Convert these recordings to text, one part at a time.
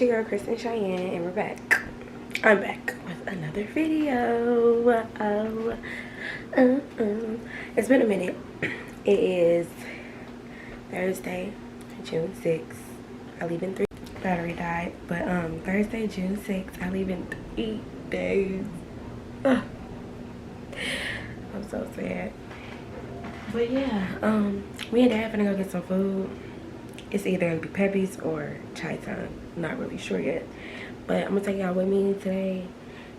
your girl Kristen Cheyenne, and we're back. I'm back with another video. It's been a minute. It is Thursday, June 6th. I leave in 3. Battery died, but Thursday, June 6th. I leave in 3 days. I'm so sad. But yeah, me and Dad finna go get some food. It's either gonna be Pepe's or Chai Time. Not really sure yet. But I'm gonna take y'all with me today.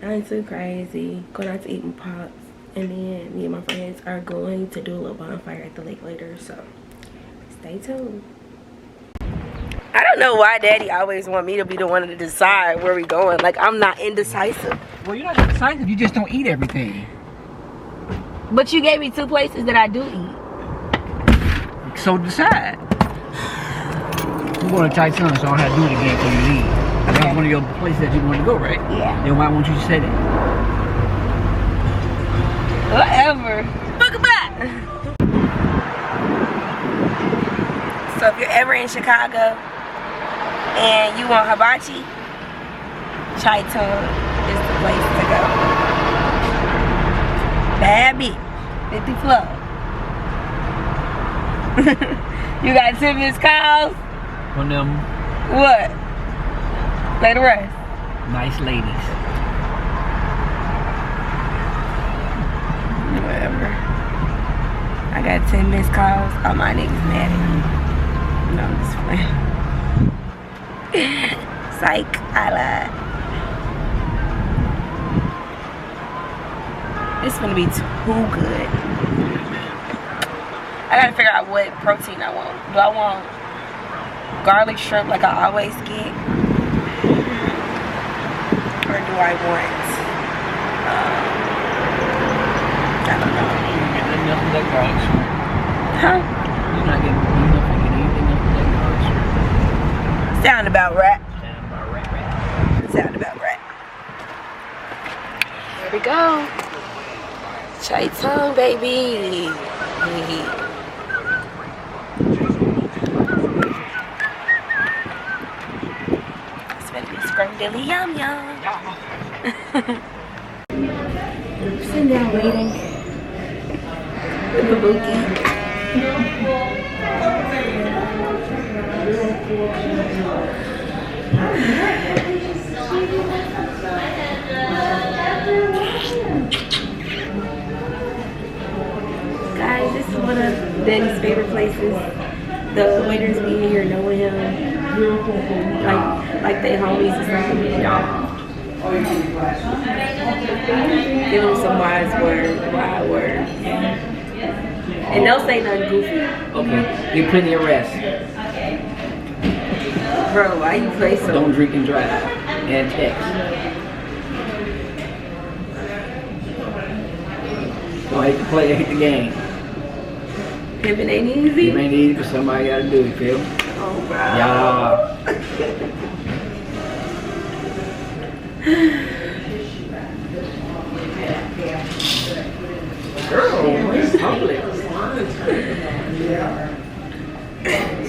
Nothing too crazy. Going out to eat and pops. And then me and my friends are going to do a little bonfire at the lake later. So stay tuned. I don't know why Daddy always want me to be the one to decide where we going. Like, I'm not indecisive. Well, you're not indecisive. You just don't eat everything. But you gave me 2 places that I do eat. So decide. We're going to Chai Sun, so I don't have to do it again before you leave. Okay. That's one of your places that you want to go, right? Yeah. Then why won't you say that? Whatever. Welcome back. So if you're ever in Chicago and you want hibachi, Chai Town is the place to go. Bad bitch. 50 flow. You got 10 missed calls? One of them. What? Play the rest. Nice ladies. Whatever. I got 10 missed calls. All my niggas mad at me. No, I'm just playing. Psych, I lied. It's gonna be too good. I gotta figure out what protein I want. Do I want garlic shrimp like I always get? Or do I want, I don't know. You're getting enough of that garlic shrimp. Huh? You're not getting enough of anything else of that garlic shrimp. Sound about right. Sound about right. Sound about right. Here we go. Chai Town, baby. It's gonna be scrumdiddly yum yum. Sitting down waiting. The kabuki. Guys, this is one of Daddy's favorite places. The waiters be here knowing him. Like they homies or something. Give him some wise words. And don't say nothing goofy. Okay. Get plenty of rest. Bro, why you play so? Don't drink and drive. And text. Don't hate the play, hate the game. Pimpin' ain't easy. It ain't easy, but somebody gotta do it, feel? Oh, bro. Yeah. Girl, it's public.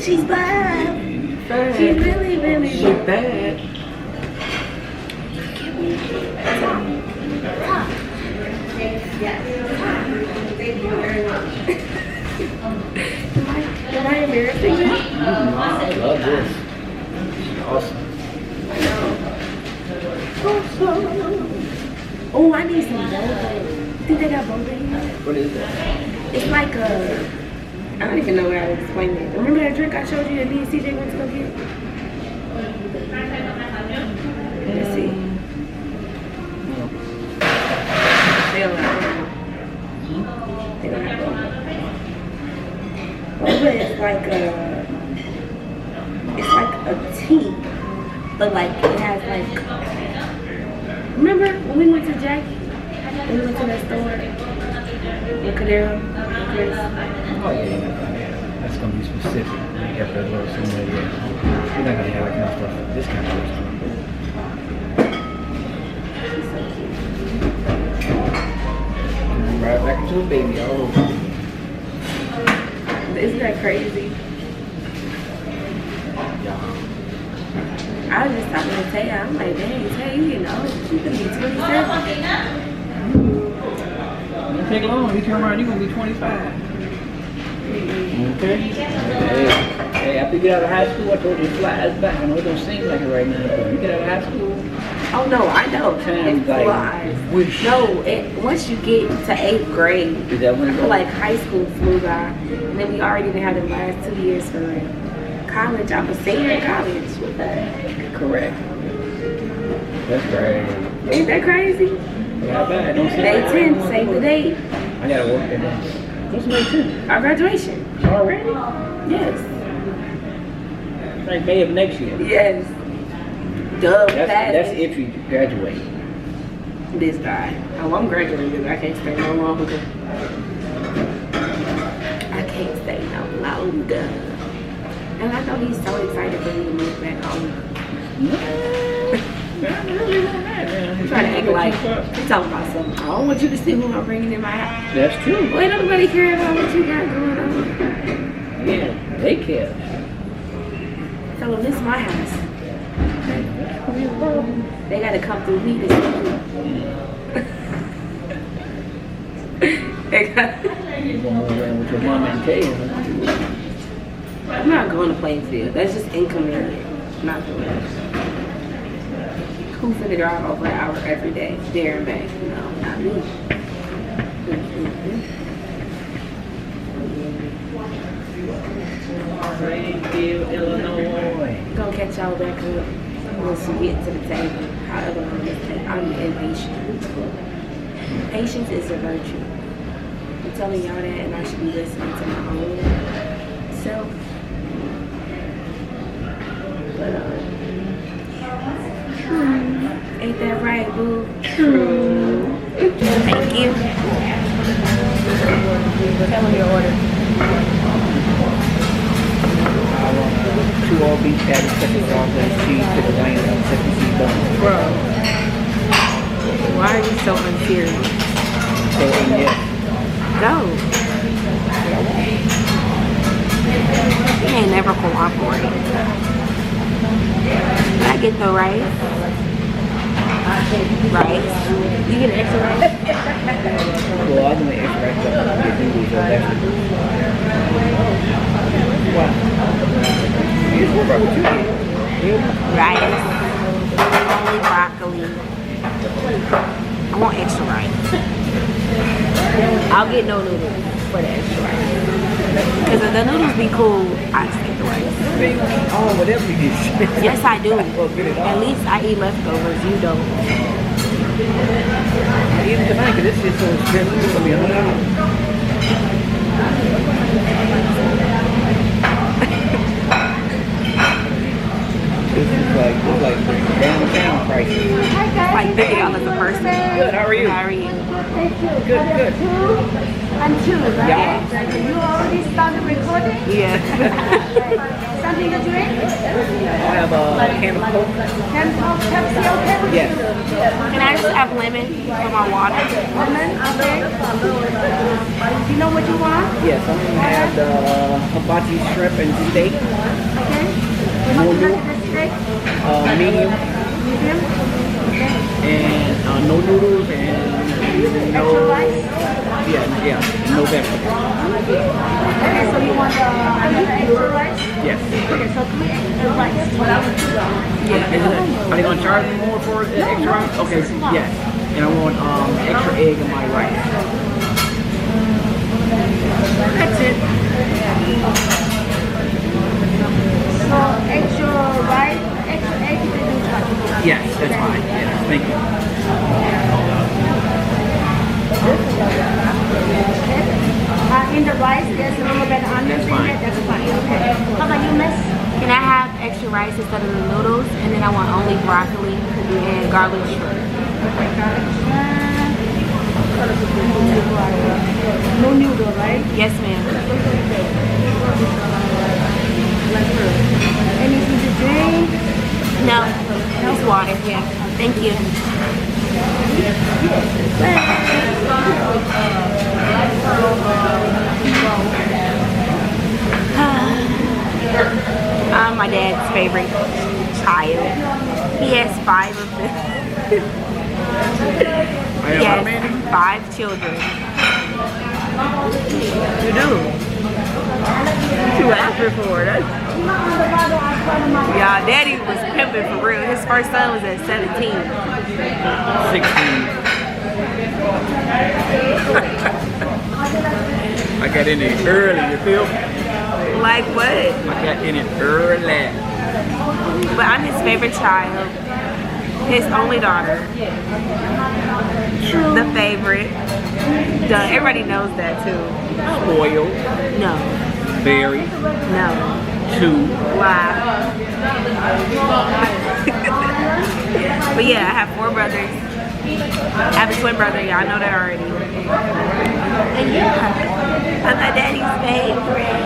She's bad. She's really She's bad. Am I embarrassing you? I love this. Awesome. Oh, I need some boba. Think they got boba here? What is that? It's like a, I don't even know how to explain it. Remember that drink I showed you that me and CJ went to go get? Let's see. They don't have boba. They don't have boba. Boba is it's like a tea, but like it has like, remember when we went to Jackie? We went to that store in Cadero? Oh yeah. That's gonna be specific. You have to go somewhere. You're not gonna have enough stuff for this kind of restaurant. Right back into a baby. Oh. Isn't that crazy? Yeah. I was just talking to Tay, I'm like, dang, Tay, you getting old. She's gonna be 27. Don't take long. You turn around, you're gonna be 25. Okay. Hey, after you get out of high school, I told you it flies back. I know it don't seem like it right now, but you get out of high school. Oh no, I know. Time It like flies. whoosh. No, once you get to 8th grade, Is that when it goes? like high school flew by, and then we already done had the last 2 years for real. College, I'm a senior in college. What the heck? Correct. That's crazy. Ain't that crazy? Not bad. Don't say May that. 10th, save the date. I gotta work that day. What's May 10th? Our graduation. Already? Yes. Like May of next year. Yes. Duh, That's if you graduate. This guy. Oh, I'm graduating. I can't stay no longer. I can't stay no longer. And I know he's so excited for me to move back home. I'm really on that, man. He's trying to act like he's talking about something. I don't want you to see who I'm bringing in my house. That's true. Well, ain't nobody care about what you got going on. Yeah, they care. Tell them this is my house. They gotta come through me to see you. They got. You're going around with your mom and Tay. I'm not going to Plainfield. That's just inconvenient. I'm not doing it. Who's gonna drive over an hour every day, there and back? No, not me. Plainfield, Illinois. Gonna catch y'all back up once we get to the table. However long it takes. I'm impatient. Patience is a virtue. I'm telling y'all that, and I should be listening to my own self. But ain't that right, boo? True. Thank you. Tell them your order. I want 2 all beef patties, chicken sausage, cheese, pickle onions, and chicken seed bun. Bro, why are you so unserious? So, yeah. Go. You ain't never cooperate. Can I get the rice? Rice? You get an extra rice? Well, I'm going to extra rice, but I'm going to get noodles or vegetables. What? Here's what about you get. Rice. Only broccoli. I want extra rice. I'll get no noodles for the extra rice. Because if the noodles be cool, I just get the rice. Oh, whatever you get. Yes, I do. Well, get it At all. least I eat leftovers. You don't. Even tonight, because this shit's so expensive, it's going to be $100. This is like downtown prices. Like $50 a person. Good, how are you? How are you? Good. And 2, right? Yeah. You already started recording? Yeah. Something to drink? I have a can of Coke. Can Coke, Pepsi, okay? Yes. Can I just have lemon for my water? Lemon, okay. You know what you want? Yes, I'm going to have the hibachi shrimp and steak. Okay. More What you noodles? like the steak? Medium. Medium? Okay. And no noodles and no... Extra rice? Yeah, no vegetables. Okay, so you want another extra rice? Yes. Okay, so 3 extra rice. What else would you want? Are they going to charge me more for the extra rice? Okay, yes. And I want extra egg in my rice. That's it. So extra rice, extra egg, you can do that. Yes, that's fine. Yes, thank you. In the rice, there's a little bit of onions in it. That's fine. Okay. How about you, miss? Can I have extra rice instead of the noodles? And then I want only broccoli and garlic shrimp. No noodle, right? Yes, ma'am. Anything to drink? No, just water. Yeah. Thank you. I'm my dad's favorite. child. He has 5 of them. He has 5 children. You do? Too after for it. Y'all, daddy was pimping for real. His first son was at 17. 16. I got in it early, you feel? Like what? I got in it early. But I'm his favorite child. His only daughter. The favorite. Duh, everybody knows that too. Spoiled. No. Very. No. Too. Why? But yeah, I have 4 brothers. I have a twin brother, y'all know that already. And yeah, I'm my daddy's favorite.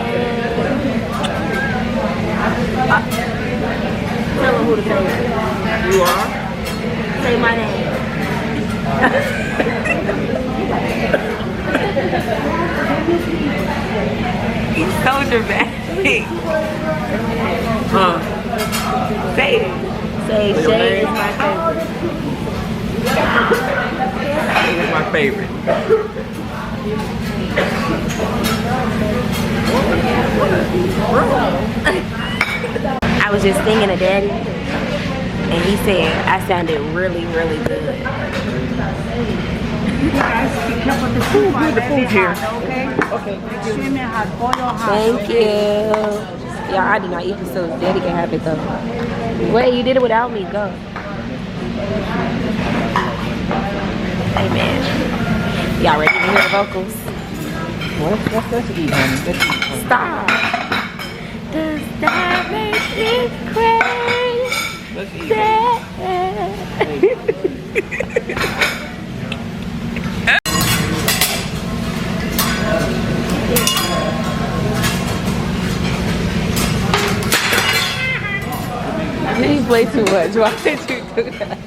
Tell him who the favorite. You are? Say my name. He's so dramatic. Huh? Say it. Say Shay is my favorite. It's my favorite. I was just singing to Daddy, and he said I sounded really, really good. The food here. Okay. Extremely hot, boil hot. Thank you. Y'all, I do not eat the soup. Daddy can have it though. Wait, you did it without me. Go. Amen. Y'all ready to hear the vocals? Let's eat, honey. Stop. Does that make me crazy? Let's eat. You play too much. Why did you do that?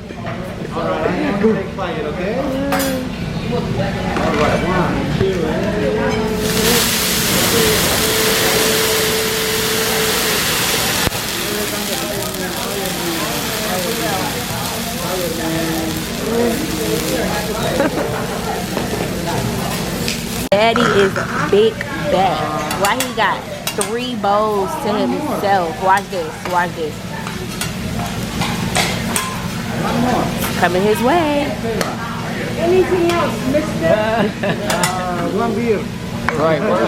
Daddy is a big bag. Why he got 3 bowls to himself? Watch this. Watch this. Coming his way. Anything else, mister? One beer. Right. One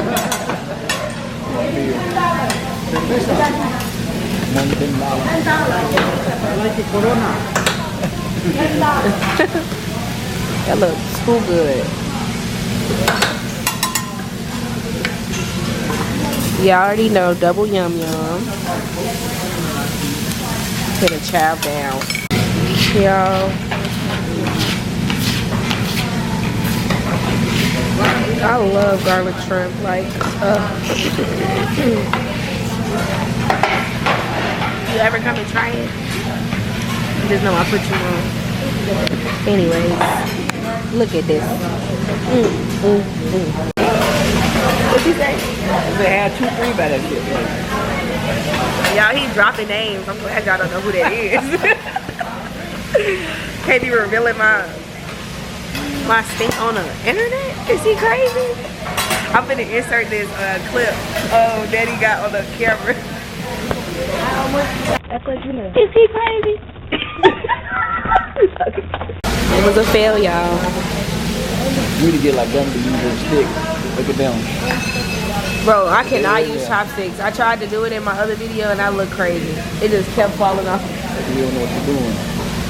beer. $10. I like it Corona. That looks too good. You already know, double yum yum. Put a chow down. Y'all. I love garlic shrimp. Like, you ever come and try it? Just know I put you on. Anyways, look at this. What you say? They had 2, 3 by that shit. Y'all, he dropping names. I'm glad y'all don't know who that is. Can't be revealing my stink on the internet. Is he crazy? I'm gonna insert this clip Daddy got on the camera. Is he crazy? It was a fail, y'all. You need to get like them to use a stick. Look at them. Bro, I cannot use chopsticks. I tried to do it in my other video and I look crazy. It just kept falling off. You don't know what you're doing.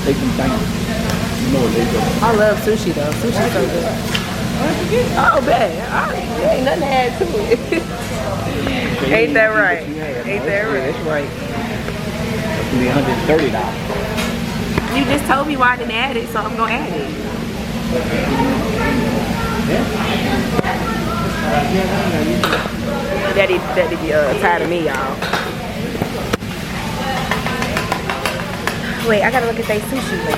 Take them things. You know what they do. I love sushi though. Sushi's so good. Oh, man. Ain't nothing to add to it. Ain't that right? Ain't that right? That's right. That's going to be $130. You just told me why I didn't add it, so I'm going to add it. Daddy be tired of me, y'all. Wait, I gotta look at that sushi list.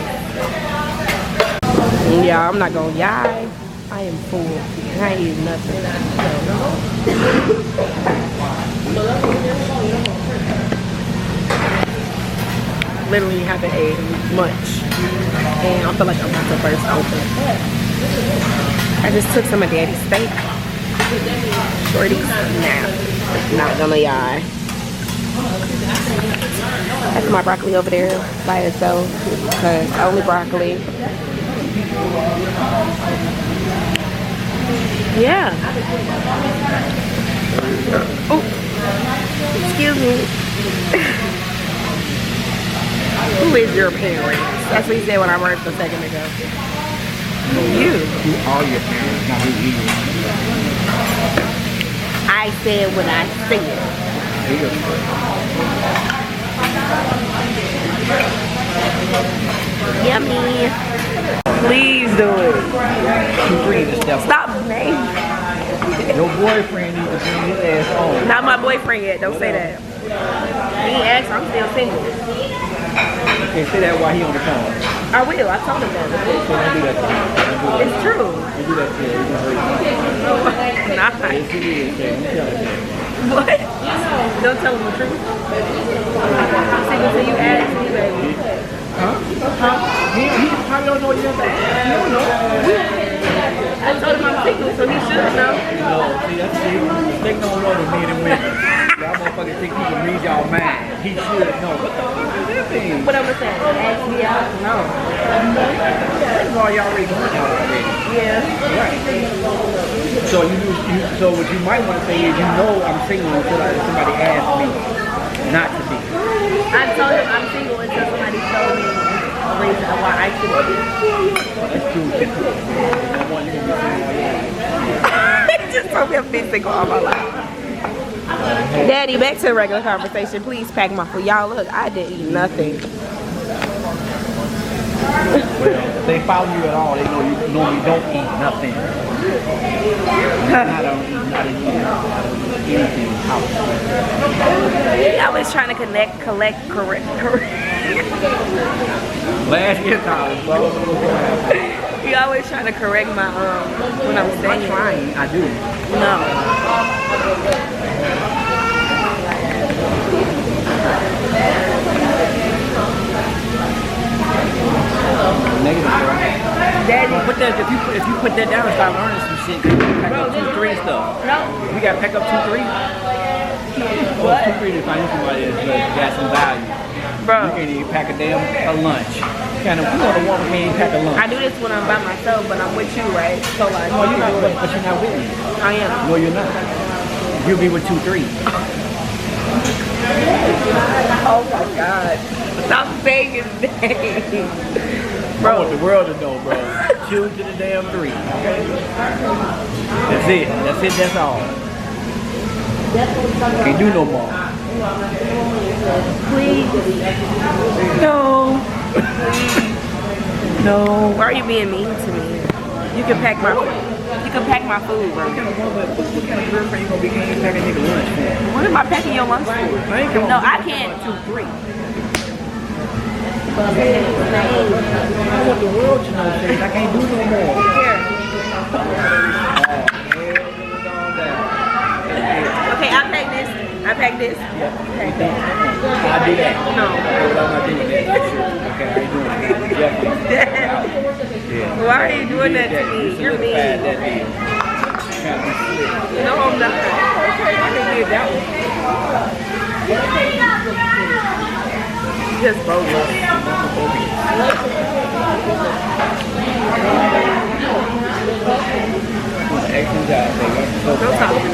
Yeah, I'm not gonna lie. I am full. I ain't eating nothing. literally haven't ate much. And I feel like I'm about to burst open. I just took some of Daddy's steak. Shorty's nap. Not gonna lie. That's my broccoli over there by itself. Because only broccoli. Yeah. Oh. Excuse me. Who is your parent? That's what he said when I worked a second ago. You. Who are your parents? Not who you are. I said what I said. Yummy. Please do it. Stop me. Your boyfriend needs to bring his ass home. Not my boyfriend yet. Don't say that. He asked. I'm still single. You can't say that while he on the phone. I will. I told him that. So don't do that to him. It's true. Don't do that to him. He's gonna hurt you. No, not. Yes, it is. Don't tell him that. What? Don't tell him the truth. I'm single till you ask me, baby. Huh? He probably don't know you're back. He don't know. I told him I'm single, so he should know. No, see, that's the thing. Don't know the men and women. Y'all motherfuckers think he can read y'all mind. He should know. What the fuck is that thing? What I'm gonna say? Ask me out? No. First of all, y'all already know y'all already. Yeah. Right. So so what you might want to say is, you know I'm single until somebody asks me not to be. I told him I'm single until somebody told me a reason why I should be. That's true. I want you to be single all your life. He just told me I'm being single all my life. Daddy, back to the regular conversation. Please pack my food. Y'all, look, I didn't eat nothing. Well, if they follow you at all, they know you normally don't eat nothing. I don't eat anything house. He always trying to correct. Last year college, bro. He always trying to correct my when I'm saying. I'm trying. I do. No. Negative, bro. Daddy, If you put that down and start learning some shit, you can pack up 2-3 stuff. no. We gotta pack up 2-3. Well, 2-3 to find somebody that's got some value. Bro. You can't even pack a damn lunch. You know the one who can't even pack a lunch. I do this when I'm by myself, but I'm with you, right? So like, No, you're not, but you're not with me. I am. No, you're not. You'll be with 2-3. Oh my God. Stop saying his name. I want the world to know, bro. 2 to the damn 3. Okay? That's it. That's all. Can't do no more. Please. No. Please. No. Why are you being mean to me? You can pack my food, bro. What kind of girlfriend you gonna be packing a nigga lunch for? What am I packing your lunch for? No, I can't. 2-3. Say his name. I want the world to know things. I can't do no more. Here. Okay, I'll pack this. I pack this. Yeah. I'll do that. No. I'm not doing that. Okay, I ain't doing that. Yeah. Why are you doing that to me? You're mean. No, I'm not. Okay, I can get that one. Just bogus. Don't talk to me.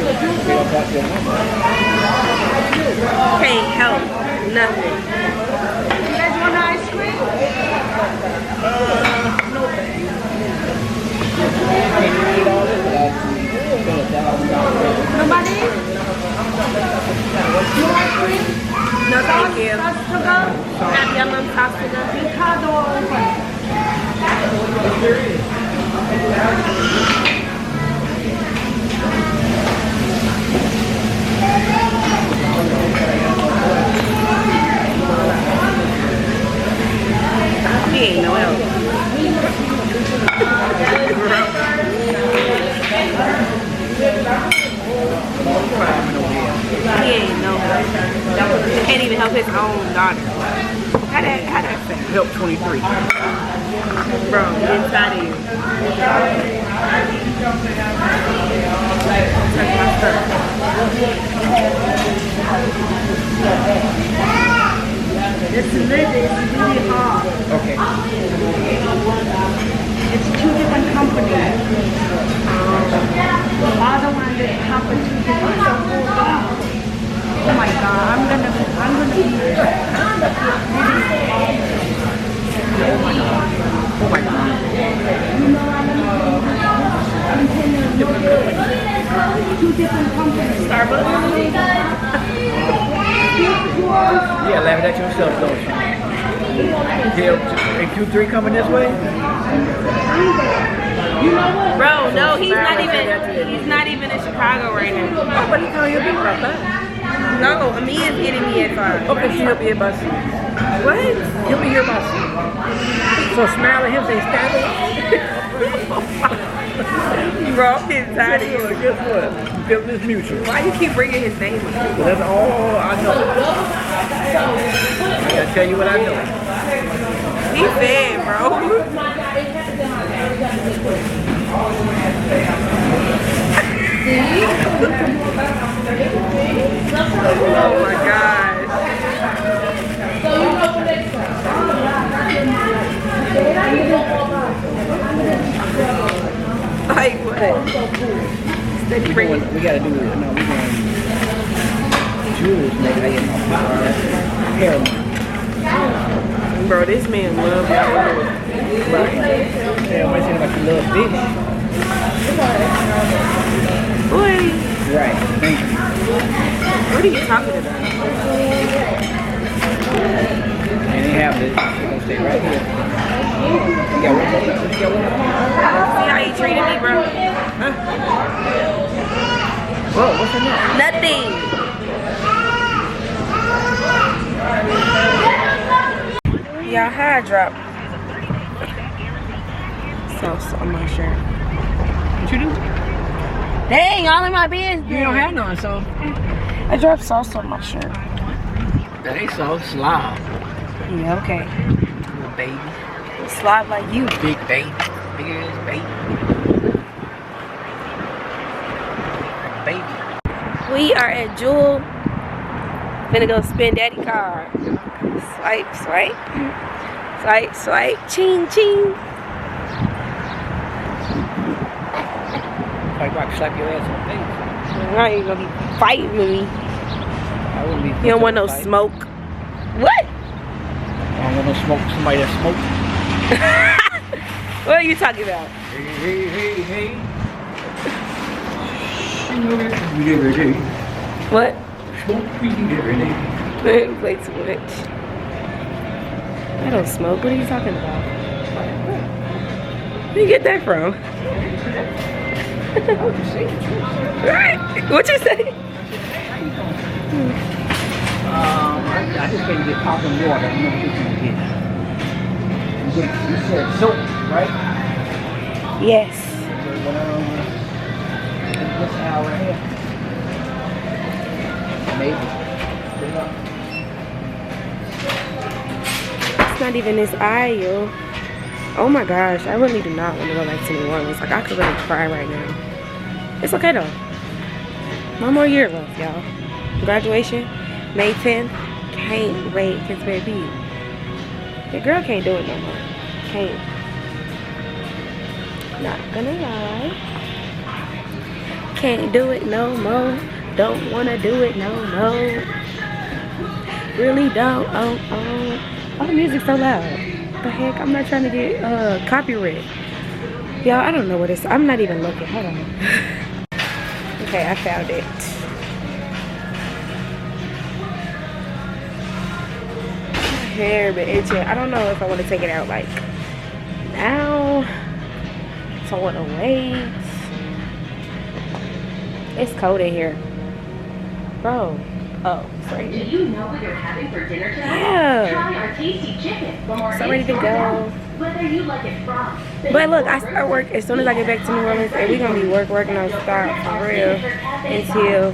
Can't help nothing. You guys want ice cream? No, thank you. Can you eat all this? Nobody? You ice cream? No, thank you. Sauce to go? Have yellow sauce to go. The car door open. He ain't no help. He ain't no help. He can't even help his own daughter. How help 23. Bro, inside of you. Touch my stuff. This lid is really hard. Okay. It's 2 different companies. The other one they have a 2 different companies. Oh my god, I'm gonna be Oh my God. Two different companies. Starbucks. Yeah, laughing at yourself, don't you? Yeah, and Q3 coming this way? Bro, no, he's not even in Chicago right now. Oh, but he's telling you to be right back. No, Amia's getting me at 5. Okay, she'll be here by 6. What? He'll be here by 6. So smile at him, say, stab it. Bro, I'm getting tired of you. Guess what? Business mutual. Why you keep bringing his name up? Well, that's all I know. I gotta tell you what I know. He fed, bro. Oh my gosh. Like what? Steady bringing. We gotta do it. No, we're going jewels, nigga. I get my hair. Bro, this man love y'all. Right. Yeah, I said about you love fish. Boy, Right. Thank you. what are you talking about? And they have this. They're gonna stay right here. You got one more? You got one more? See how you treated me, bro? Huh? Whoa, what's in there? Nothing. Y'all, how I dropped sauce on my shirt. What you do? Dang, all in my business. You don't have none, so. I dropped sauce on my shirt. That ain't so slob. Yeah, okay. Little baby. Slob like you. Big baby. Big ass baby. Baby. We are at Jewel. Finna go spend daddy card. Swipe, swipe. Swipe, swipe. Ching, ching. Like rock slap your ass in the face. I ain't gonna be fighting with me. I wouldn't be. You don't want no smoke. What? I don't want no smoke. Somebody that smokes. What are you talking about? Hey. You get ready. What? Smoke, you get ready. Play too much. I don't smoke. What are you talking about? Where you get that from? Right? What you say? I just came to get popping water. I don't know what you're going to get. You said soap, right? Yes. This hour right here. Maybe. It's not even this aisle. Oh my gosh, I really do not want to go back to New Orleans. Like, I could really cry right now. It's okay though. One more year left, y'all. Graduation, May 10th. Can't wait, cause baby, your girl can't do it no more. Can't. Not gonna lie. Can't do it no more. Don't wanna do it no more. Really don't. Oh, the music's so loud. The heck, I'm not trying to get copyright. Y'all, I don't know what it's. I'm not even looking. Hold on. Okay, I found it. My hair been itching. I don't know if I want to take it out like now. So I want to wait. It's cold in here, bro. Oh, sorry. Do you know what you're having for dinner tonight? Yeah. Try our tasty chicken. For more So ready to go. whether you like it from. But look, I start work as soon as I get back to New Orleans, and we're gonna be working on start for real until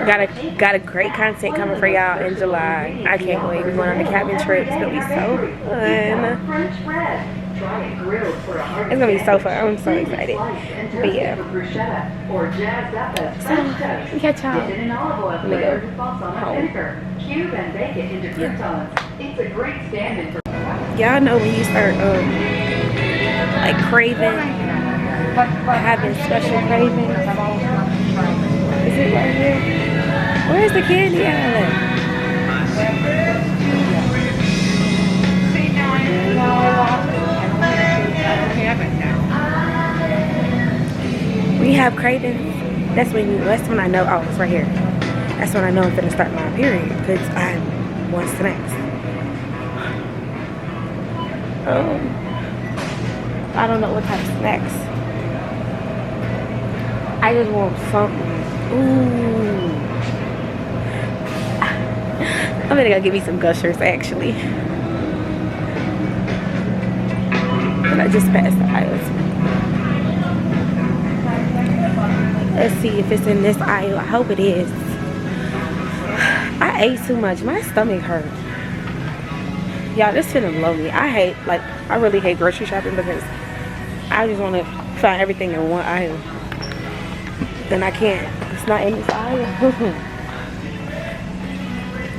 Got a great content coming for y'all in July. I can't wait. We're going on the cabin trip. It's gonna be so fun. French bread. Try it grilled for a hearty It's gonna be so fun. I'm so sandwich. excited. And But yeah. for bruschetta or jazzed up as French toast. We catch y'all. Dip it in olive oil Let me go flavored balsamic home. vinegar. Cube and bake it into croutons. It's a great stand-in for Y'all know when you start like craving, having special cravings. Is it right here? Where's the candy outlet? We have cravings. That's when I know. Oh, it's right here. That's when I know I'm gonna start my period because I want snacks. I don't know what type of snacks. I just want something. Ooh. I'm gonna go get me some Gushers actually. But I just passed the aisles. Let's see if it's in this aisle. I hope it is. I ate too much. My stomach hurt. Y'all, this finna blow me. I really hate grocery shopping because I just want to find everything in one aisle. Then I can't. It's not in this aisle.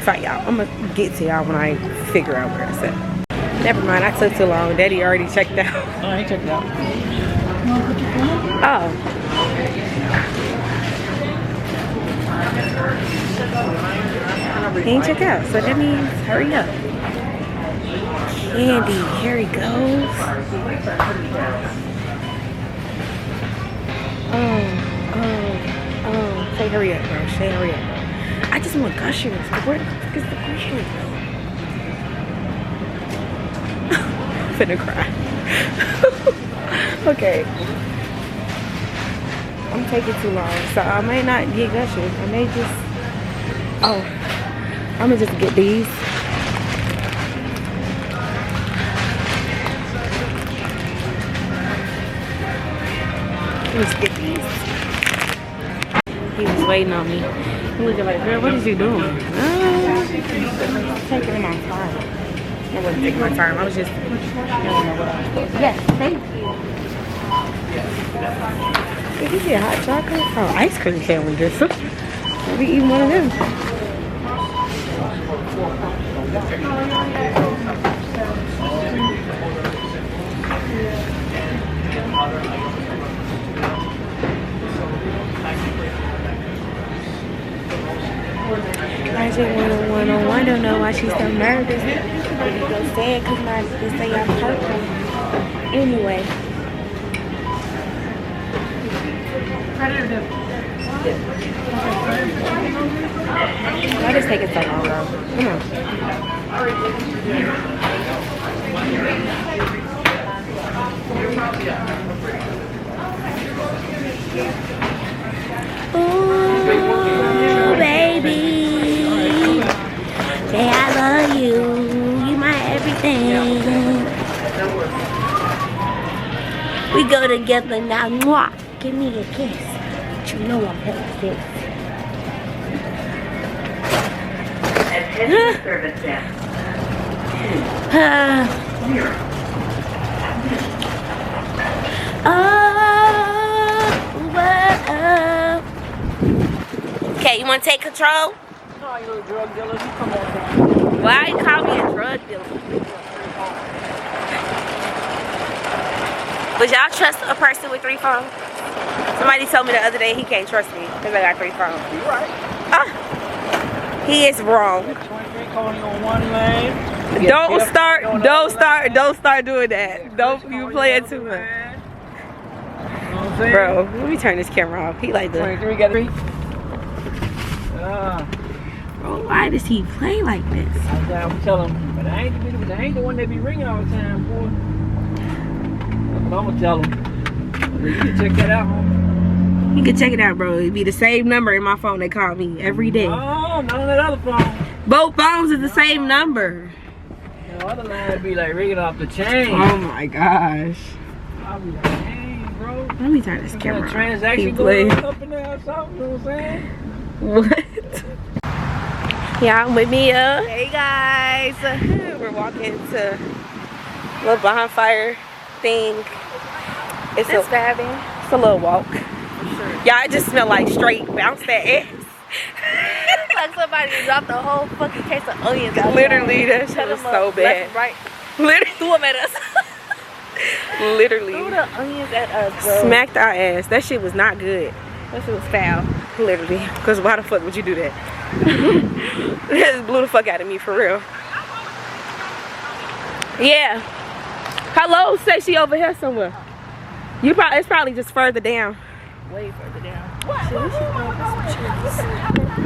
Sorry, y'all. I'm gonna get to y'all when I figure out where it's at. Never mind. I took too long. Daddy already checked out. Oh, I ain't checked out. Oh. He ain't check out, so that means hurry up. Candy, here he goes. Oh. Say hurry up, bro. Say hurry up. I just want Gushers. Where the fuck is the Gushers? Finna cry. Okay. I'm taking too long, so I may not get Gushers. I may just... Oh. I'm gonna just get these. Let's get these. He was waiting on me. He looking like, girl, what is you doing? Taking my time. I wasn't taking my time. I was just, I don't know what I was doing. Yes, thank you. Did you get hot chocolate? Oh, ice cream sandwiches. Maybe eating one of them. I just one don't know why she's so nervous. Maybe go sad because they say I'm purple. Anyway. Why is it taking so long, bro? Come on. Ooh, baby. Say I love you. You my everything. We go together now. Mwah. Give me a kiss. But you know I'm having kiss. attention service desk. Okay, you want to take control? No, you're a drug dealer. You come on. Why you call me a drug dealer? Would y'all trust a person with 3 phones? Somebody told me the other day he can't trust me because I got 3 phones. You're right. He is wrong. 23 calling on one lane. Don't start doing that. Don't you play it too much. Bro, let me turn this camera off. He like the 23 got 3. Bro, why does he play like this? I'm telling him, but I ain't the one that be ringing all the time, boy. That's what I'm gonna tell him. You can check that out, homie. You can check it out, bro. It'd be the same number in my phone. They call me every day. Oh, none of that other phone. Both phones is the same number. The other line would be like ringing off the chain. Oh my gosh. I'll be like, dang, bro. Let me turn this camera off. Transaction going up and down, something, you know what I'm saying? What? Yeah, I'm with Mia. Hey guys. We're walking to a little bonfire thing. It's a little walk. For sure. Y'all, it just smell like straight bounce that ass. Like somebody dropped a whole fucking case of onions out. Literally, that shit was so bad. Right. Literally. Threw them at us. Literally. Threw the onions at us, bro. Smacked our ass. That shit was not good. That shit was foul. Literally. Because why the fuck would you do that? That just blew the fuck out of me, for real. Yeah. Hello, say she over here somewhere. It's probably just further down. Way further down. We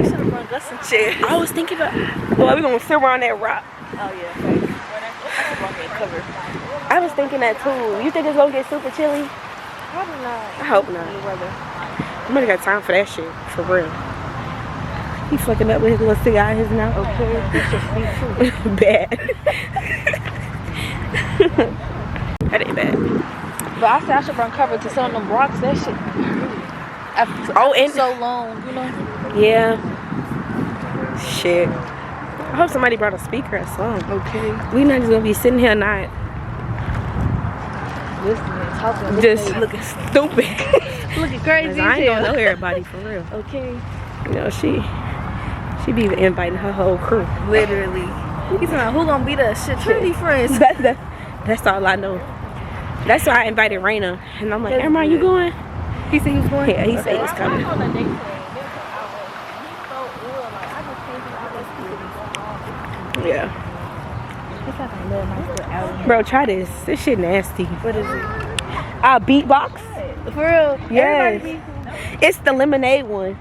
should have brought us some chairs. I was thinking about, well, we're gonna sit around that rock. Oh yeah, thanks. I should brought me a cover. I was thinking that too. You think it's gonna get super chilly? Probably not. I hope not. I might have got time for that shit, for real. He fucking up with his little cigar in his mouth. Okay, that's just me too. Bad. That ain't bad. But I said I should run cover to some of them rocks. That shit. And so long, you know. Yeah. Shit. I hope somebody brought a speaker or something. Okay. We not just gonna be sitting here not listening, talking, just looking stupid. Looking crazy. I ain't gonna know everybody for real. Okay. You know, she be inviting her whole crew. Literally. He's like, who gonna be the shit Trinity friends? That's all I know. That's why I invited Raina. And I'm like, Emma, you going? He said he was going? Yeah, he said he was coming. Yeah. Bro, try this. This shit nasty. What is it? Beatbox. For real? Yes. It's the lemonade one.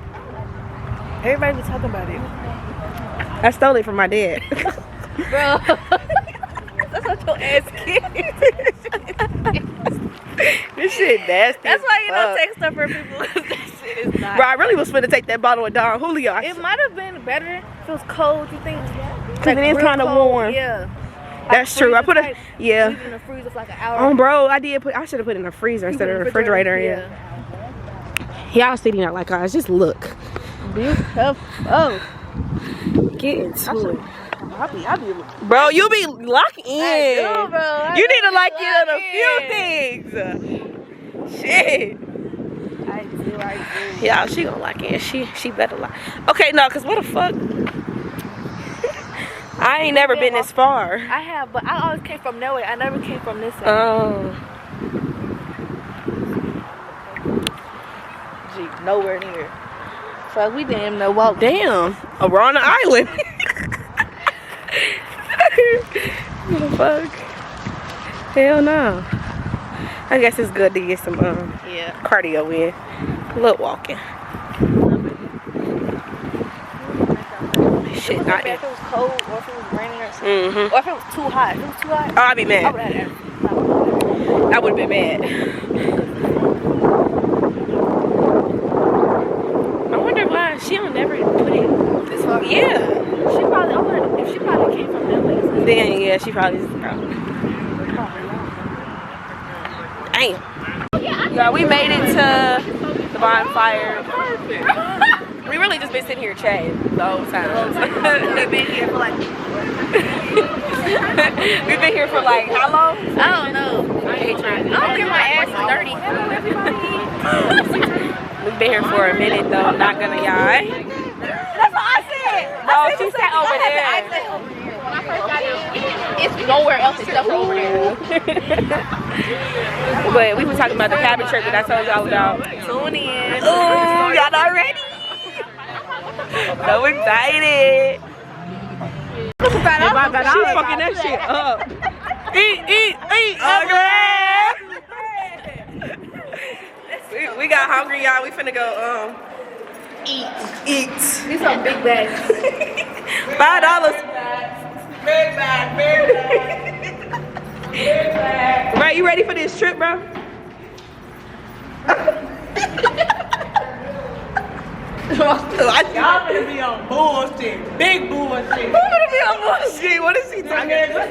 Everybody be talking about it. I stole it from my dad. Bro. That's what your ass kid. This shit nasty. That's why you don't take stuff for people. That shit is not. Bro, I really was finna take that bottle of Don Julio. It might have been better if it was cold, you think? Because it is kind of warm. Yeah. That's true. I put it, yeah. Leave it in the freezer for like an hour. Bro, I should have put it in the freezer instead of the refrigerator. Yeah. Y'all sitting out like ours. Just look. Beautiful. Oh. Get into it. I be bro, you be locked in. I do, bro. You need to lock in a few things. Shit. I do. Yeah, she gonna lock in. She better lock. Okay, no, cause what the fuck? I ain't never been this far. I have, but I always came from that way. I never came from this side. Oh. Gee, nowhere near. So we didn't even know walk. Damn, we're on the island. What the fuck? Hell no. I guess it's good to get some cardio in. A little walking. Shit, not if it was cold or if it was raining or something. Or if it was too hot. If it was too hot, oh, I'd be mad. I would have been mad. I wonder why she don't never put it this far. Yeah. She probably, if she probably came from that way. Then, yeah, she probably is. Damn. Yeah, we made it to the bonfire. We really just been sitting here chatting the whole time. We've been here for like... We've been here for like how long? I don't know. I don't think my ass is dirty. We've been here for a minute though, not gonna lie. That's what I said. No, she sat over there. When I first got in, it's nowhere else except for over there. But we were talking about the cabin trip that I told y'all about. Tune in. Ooh, y'all not ready? So excited. She fucking that shit up. Eat. We got hungry, y'all. We finna go eat. These some big bags. $5. Big bag. Right, you ready for this trip, bro? Y'all gonna be on bullshit. Big bullshit. Who gonna be on bullshit? What is she talking about?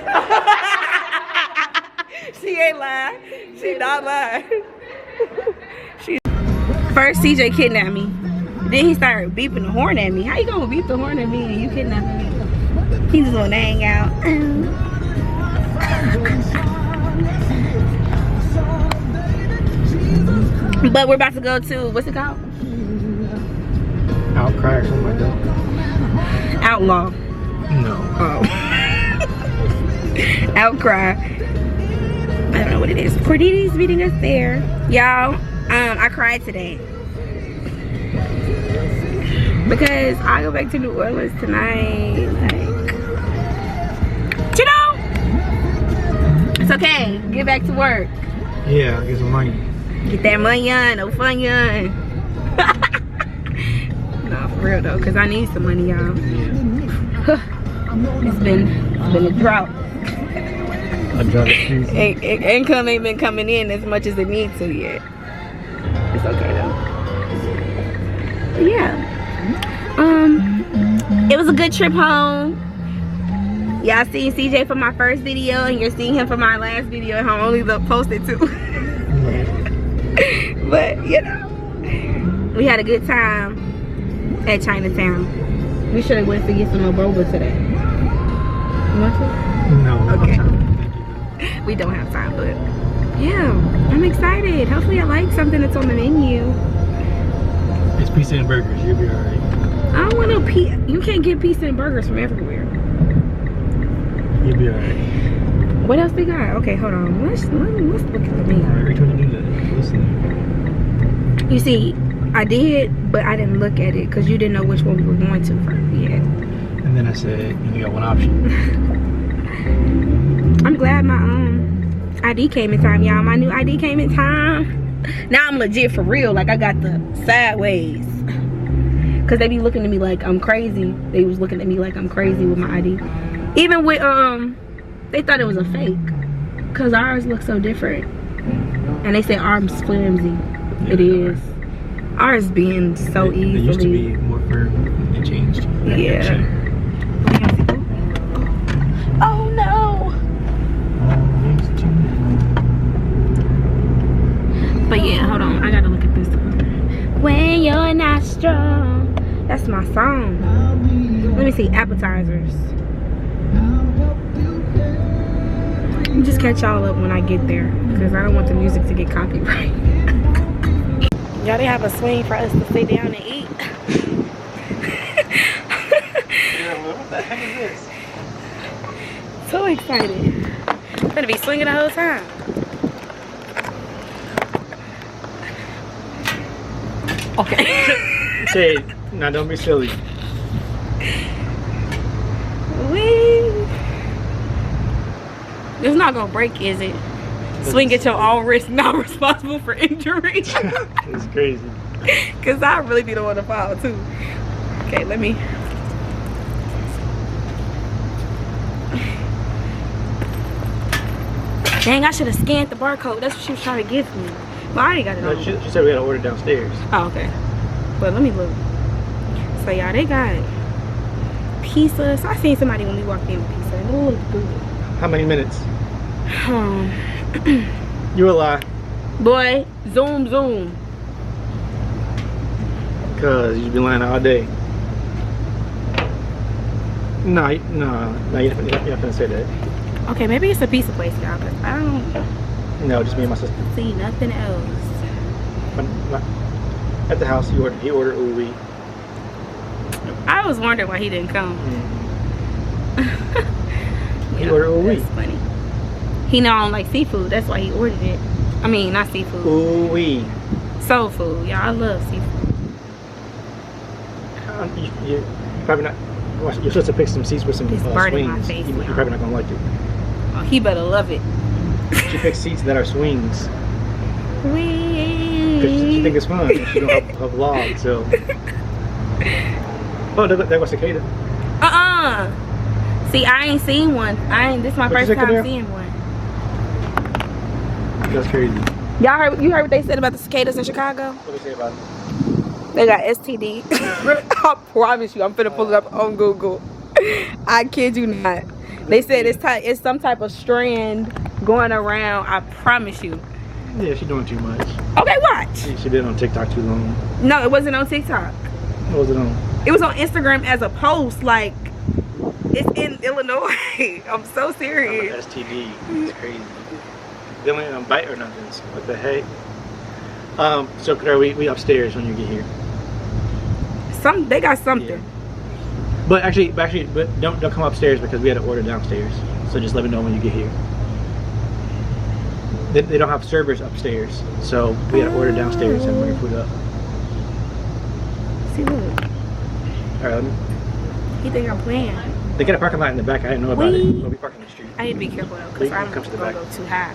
She ain't lying. She not lying. First CJ kidnapped me. Then he started beeping the horn at me. How you gonna beep the horn at me and you kidnapping me? He just wanna hang out. But we're about to go to, what's it called? Outcry or something like that. Outlaw. No. Oh. Outcry. I don't know what it is. Cordini's meeting us there. Y'all, I cried today. Because I go back to New Orleans tonight. Like, you know, it's okay. Get back to work. Yeah, get some money. Get that money on, no fun on. No, for real though, cause I need some money, y'all. Yeah. It's been a drought. I drive it crazy. Income ain't been coming in as much as it needs to yet. It's okay though. But yeah. It was a good trip home. Y'all seen CJ for my first video and you're seeing him for my last video and I'm only posted two. But you know, we had a good time at Chinatown. We should have went to get some more boba today. You want to? No. Okay. We don't have time, but yeah, I'm excited. Hopefully I like something that's on the menu. It's pizza and burgers. You'll be alright. I don't want no pizza. You can't get pizza and burgers from everywhere. You'll be alright. What else we got? Okay, hold on. Let's look at the menu. Alright, we're trying to do that. Listen. You see, I did, but I didn't look at it because you didn't know which one we were going to first yet. And then I said, you got one option. I'm glad my ID came in time, y'all. My new ID came in time. Now I'm legit for real. Like I got the sideways. Cause they be looking at me like I'm crazy. They was looking at me like I'm crazy with my ID. Even with they thought it was a fake. Cause ours looks so different. And they say ours flimsy. Yeah, it is. Ours being so easily. It used to be more firm. It changed. Yeah. Oh no. But yeah, hold on. I gotta look at this one. When you're not strong. That's my song. Let me see. Appetizers. Let me just catch y'all up when I get there. Because I don't want the music to get copyrighted. Y'all, they have a swing for us to sit down and eat. What the heck is this? So excited. I'm gonna be swinging the whole time. Okay. Okay, now don't be silly. Wee. It's not gonna break, is it? Swing at your own risk, not responsible for injury. It's crazy. Cause I really be the one to fall too. Okay, let me. Dang, I should have scanned the barcode. That's what she was trying to give me. But I ain't got it on. She said we gotta order downstairs. Oh, okay. But let me look. So y'all, they got pizza. So I seen somebody when we walked in with pizza. It looked good. How many minutes? You a lie. Boy, zoom. Cause you've been lying all day. No, you're not gonna say that. Okay, maybe it's a pizza place, y'all, but I don't No, just me and my sister. see nothing else. At the house, he ordered ooey. I was wondering why he didn't come. He ordered ooey. That's funny. He know I don't like seafood. That's why he ordered it. I mean, not seafood. Ooey. Soul food. Y'all, I love seafood. You probably not. You're supposed to pick some seats with some It's burning my swings. face, You're y'all. probably not gonna like it. Oh, he better love it. She picks seats that are swings. Wee. Cause she think it's fun. She don't have a vlog, so. Oh, there was cicada. See, I ain't seen one. This is my first time seeing one. That's crazy. Y'all you heard what they said about the cicadas in Chicago? What do they say about it? They got STD. I promise you, I'm finna pull it up on Google. I kid you not. They said it's some type of strand going around. I promise you. Yeah, she's doing too much. Okay, watch. She did it on TikTok too long. No, it wasn't on TikTok. What was it on? It was on Instagram as a post. Like, it's in Illinois. I'm so serious. STD. It's crazy. They don't even bite or nothing. So what the heck? So Claire, we upstairs when you get here. They got something. Yeah. But don't come upstairs because we had to order downstairs. So just let me know when you get here. They don't have servers upstairs, so we had to order downstairs and bring food up. See, look. All right, He think I'm playing. they got a parking lot in the back. I didn't know about it. We'll be parking on the street. I need to be careful though, We because can I'm come gonna to the back. go too high.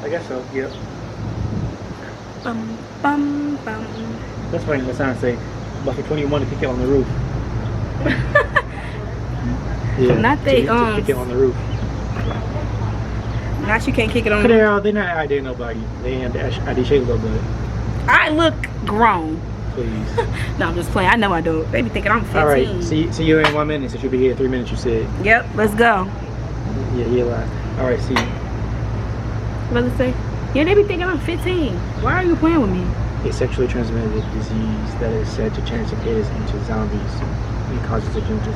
I guess so. Yep. Bum bum bum. That's funny. The sign say, "But for 21 to kick it on the roof." Yeah. Not they, to kick it on the roof. Not you can't kick it on. They're not IDing nobody. They ain't ID Shay a little bit. I look grown. Please. No, I'm just playing. I know I do. They be thinking I'm 15. All right. See you in 1 minute. Since you'll be here in 3 minutes, you said. Yep, let's go. Yeah, you lied. All right. See you. What did it say? Yeah, they be thinking I'm 15. Why are you playing with me? A sexually transmitted disease that is said to turn cicadas into zombies and causes a ginger.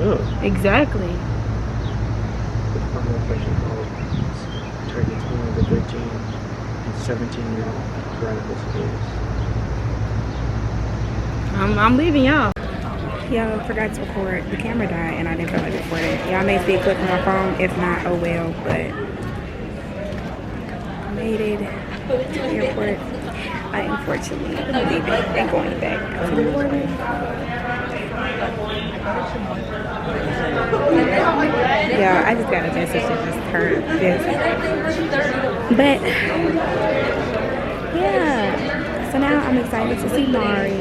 Oh. Exactly. The Department of Infection calls targets only the 13 and 17-year-old radical cicadas. I'm leaving y'all. Y'all forgot to record. The camera died and I didn't feel like recording it. Y'all may see a clip on my phone. If not, oh well. But I made it to the airport. I unfortunately leaving and going back to New Orleans. Yeah, I just got a message to just turn this. But yeah, so now I'm excited to see Mari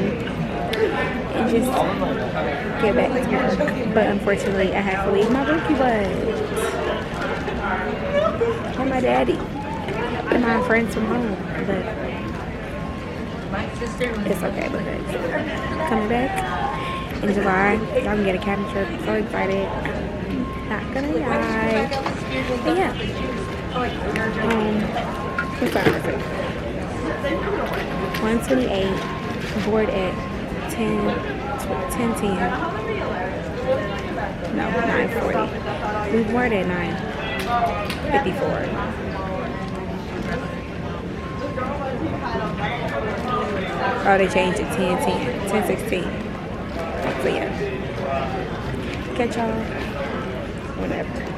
and just get back to work. But unfortunately, I have to leave my rookie bus and my daddy and my friends from home. But it's okay because coming back in July, y'all can get a cabin trip. I'm so excited. Not gonna lie. But yeah. What time is it? 1:28. Board at 10:10. No, 9:40. We board at 9:54. Oh, they changed it 10:16. So yeah. Catch y'all whenever.